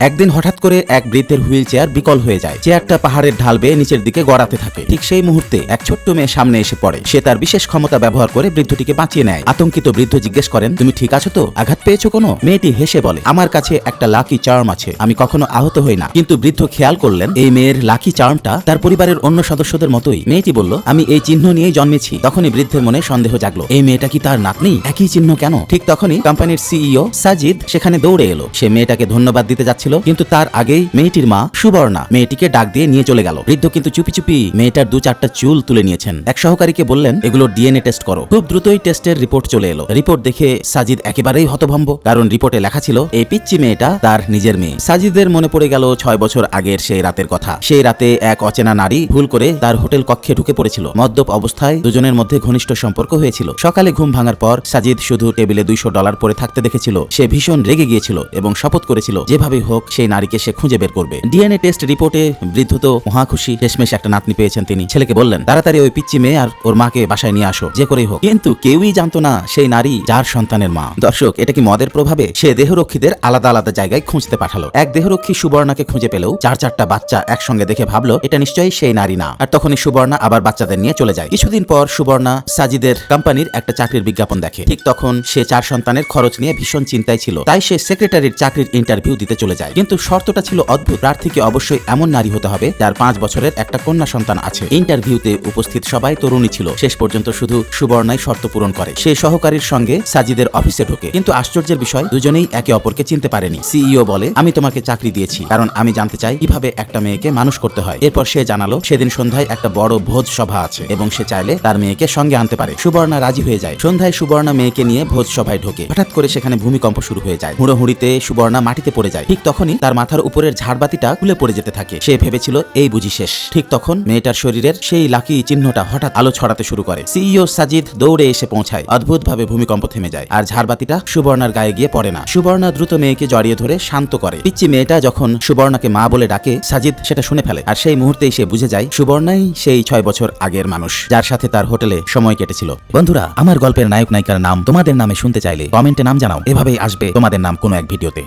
একদিন হঠাৎ করে এক বৃদ্ধের হুইল চেয়ার বিকল হয়ে যায়। চেয়ারটা পাহাড়ের ঢাল বেয়ে নিচের দিকে গড়াতে থাকে। ঠিক সেই মুহূর্তে এক ছোট্ট মেয়ে সামনে এসে পড়ে। সে তার বিশেষ ক্ষমতা ব্যবহার করে বৃদ্ধটিকে বাঁচিয়ে নেয়। আতঙ্কিত বৃদ্ধ জিজ্ঞেস করেন, তুমি ঠিক আছো তো? আঘাত পেয়েছো কোনো? মেয়েটি হেসে বলে, আমার কাছে একটা লাকি চার্ম আছে, আমি কখনো আহত হই না। কিন্তু বৃদ্ধ খেয়াল করলেন এই মেয়ের লাকি চার্মটা তার পরিবারের অন্য সদস্যদের মতোই। মেয়েটি বলল, আমি এই চিহ্ন নিয়েই জন্মেছি। তখনই বৃদ্ধের মনে সন্দেহ জাগলো, এই মেয়েটা কি তার নাতনি? একই চিহ্ন কেন? ঠিক তখনই কোম্পানির সিইও সাজিদ সেখানে দৌড়ে এলো। সে মেয়েটাকে ধন্যবাদ দিতে যাচ্ছিল, কিন্তু তার আগেই মেয়েটির মা সুবর্ণা মেয়েটিকে ডাক দিয়ে নিয়ে চলে গেল। বৃদ্ধ কিন্তু চুপি চুপি মেয়েটার 2-4টা চুল তুলে নিয়েছেন। এক সহকারীকে বললেন, এগুলো ডিএনএ টেস্ট করো। খুব দ্রুতই টেস্টের রিপোর্ট চলে এলো। রিপোর্ট দেখে সাজিদ একেবারেই হতভম্ব, কারণ রিপোর্টে লেখা ছিল এই পিচ্চি মেয়েটা তার নিজের মেয়ে। সাজিদের মনে পড়ে গেল 6 বছর আগের সেই রাতের কথা। সেই রাতে এক অচেনা নারী ভুল করে তার হোটেল কক্ষে ঢুকে পড়েছিল। মদ্যপ অবস্থায় দুজনের মধ্যে ঘনিষ্ঠ সম্পর্ক হয়েছিল। সকালে ঘুম ভাঙার পর সাজিদ শুধু টেবিলে $200 পড়ে থাকতে দেখেছিল। সে ভীষণ রেগে গিয়েছিল এবং শপথ করেছিল যেভাবে হোক সেই নারীকে সে খুঁজে বের করবে। ডিএনএ টেস্ট রিপোর্টে বৃদ্ধ তো মহা খুশি, শেষমেশ একটা নাতনি পেয়েছেন তিনি। ছেলেকে বললেন, তাড়াতাড়ি ওই পিচ্চি মেয়ে আর ওর মাকে বাসায় নিয়ে আসো, যে করেই হোক। কিন্তু কেউই জানতো না সেই নারী যার সন্তানের মা। দর্শক, এটা কি মদের প্রভাবে? সে দেহরক্ষীদের আলাদা আলাদা জায়গায় খুঁজতে পাঠালো। এক দেহরক্ষী সুবর্ণাকে খুঁজে পেলেও 4-4টা বাচ্চা একসঙ্গে দেখে ভাবলো এটা নিশ্চয়ই সেই নারী না। আর তখনই সুবর্ণা আবার বাচ্চাদের নিয়ে চলে যায়। কিছুদিন পর সুবর্ণা সাজিদের কোম্পানির একটা চাকরির বিজ্ঞাপন দেখে। ঠিক তখন সে 4 সন্তানের খরচ নিয়ে ভীষণ চিন্তায় ছিল। তাই সে সেক্রেটারির চাকরির ইন্টারভিউ দিতে চলে যায়। কিন্তু শর্তটা ছিল অদ্ভুত। প্রার্থীকে অবশ্যই এমন নারী হতে হবে যার 5 বছরের একটা কন্যা সন্তান আছে। ইন্টারভিউতে উপস্থিত সবাই তরুণী ছিল। শেষ পর্যন্ত শুধু সুবর্ণাই শর্ত পূরণ করে। সে সহকারীর সঙ্গে সাজিদের অফিসে ঢোকে। কিন্তু আশ্চর্যের বিষয়, দুজনেই একে অপরকে চিনতে পারেনি। সিইও বলে, আমি তোমাকে চাকরি দিয়েছি কারণ আমি জানতে চাই কিভাবে একটা মেয়েকে মানুষ করতে হয়। এরপর সে জানালো সেদিন সন্ধ্যায় একটা বড় ভোজ সভা আছে এবং সে চাইলে তার মেয়েকে সঙ্গে আনতে পারে। সুবর্ণা রাজি হয়ে যায়। সন্ধ্যায় সুবর্ণা মেয়েকে নিয়ে ভোজ সভায় ঢোকে। হঠাৎ করে সেখানে ভূমিকম্প শুরু হয়ে যায়। হুড়োহুড়িতে সুবর্ণা মাটিতে পড়ে যায়। ঠিক তখনই তার মাথার উপরের ঝাড়বাতিটা খুলে পড়ে যেতে থাকে। সে ভেবেছিল এই বুঝি শেষ। ঠিক তখন মেয়েটার শরীরের সেই লাকি চিহ্নটা হঠাৎ আলো ছড়াতে শুরু করে। সিইও সাজিদ দৌড়ে এসে পৌঁছায়। অদ্ভুতভাবে ভূমিকম্প থেমে যায় আর ঝাড়বাতিটা সুবর্ণার গায়ে গিয়ে পড়ে না। সুবর্ণা দ্রুত মেয়েকে জড়িয়ে ধরে শান্ত করে। পিচ্চি মেয়েটা যখন সুবর্ণাকে মা বলে ডাকে, সাজিদ সেটা শুনে ফেলে। আর সেই মুহূর্তেই সে বুঝে যায় সুবর্ণাই সেই 6 বছর আগের মানুষ যার সাথে তার হোটেলে সময় কেটেছিল। বন্ধুরা, আমার গল্পের নায়ক নায়িকার নাম তোমাদের নামে শুনতে চাইলে কমেন্টে নাম জানাও। এভাবেই আসবে তোমাদের নাম কোনো এক ভিডিওতে।